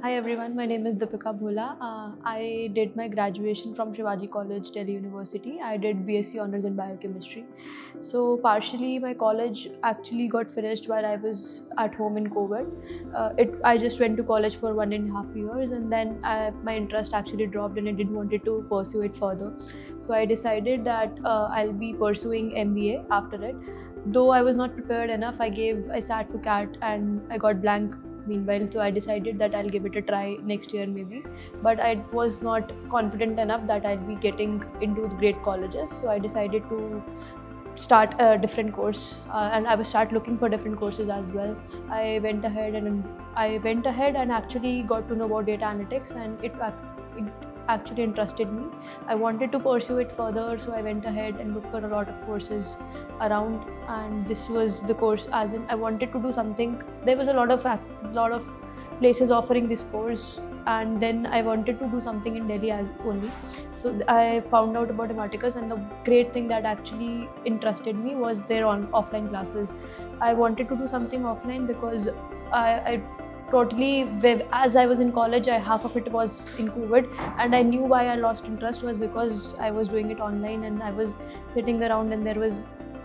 Hi everyone, my name is Deepika Bhola. I did my graduation from Shivaji College, Delhi University. I did BSc Honours in Biochemistry. So partially my college actually got finished while I was at home in COVID. I just went to college for 1.5 years and then my interest actually dropped and I didn't wanted to pursue it further. So I decided that I'll be pursuing MBA after it. Though I was not prepared enough, I sat for CAT and I got blank meanwhile, so I decided that I'll give it a try next year maybe, but I was not confident enough that I'll be getting into the great colleges, so I decided to start a different course, and I was start looking for different courses as well. I went ahead and actually got to know about data analytics, and it actually interested me. I wanted to pursue it further, so I went ahead and looked for a lot of courses around, and this was the course. As in, I wanted to do something. There was a lot of places offering this course, and then I wanted to do something in Delhi as only. So I found out about Ematicus, and the great thing that actually interested me was their offline classes. I wanted to do something offline because I totally as I was in college, half of it was in COVID, and I knew why I lost interest was because I was doing it online and I was sitting around and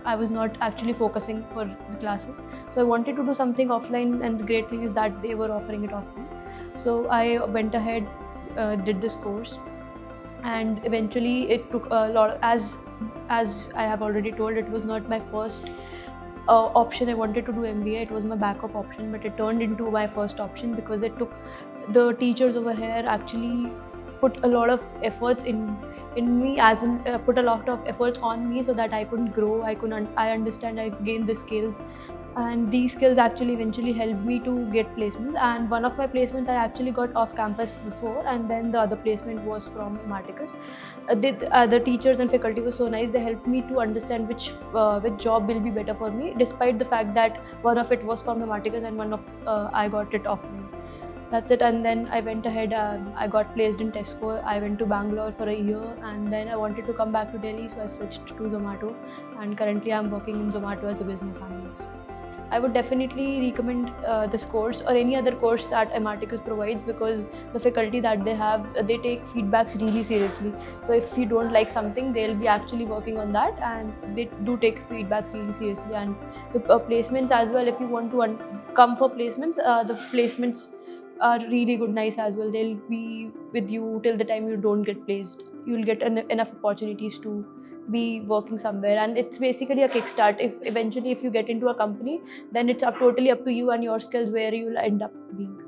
I was not actually focusing for the classes. So I wanted to do something offline, and the great thing is that they were offering it offline. So I went ahead, did this course, and eventually it took a lot. As I have already told, it was not my first option. I wanted to do MBA. It was my backup option, but it turned into my first option because it took the teachers over here actually put a lot of efforts in me, as in put a lot of efforts on me so that I couldn't grow. I understand. I gained the skills, and these skills actually eventually helped me to get placements. And one of my placements I actually got off campus before, and then the other placement was from Marticus. The teachers and faculty were so nice. They helped me to understand which job will be better for me, despite the fact that one of it was from Marticus and one of I got it offline. That's it. And then I went ahead. I got placed in Tesco. I went to Bangalore for a year, and then I wanted to come back to Delhi, so I switched to Zomato. And currently, I'm working in Zomato as a business analyst. I would definitely recommend this course or any other course that Ematicus provides, because the faculty that they have, they take feedbacks really seriously. So if you don't like something, they'll be actually working on that, and they do take feedbacks really seriously. And the placements as well, if you want to come for placements, the placements are really good, nice as well. They'll be with you till the time you don't get placed. You'll get enough opportunities to be working somewhere, and it's basically a kickstart. If eventually if you get into a company, then it's totally up to you and your skills where you'll end up being.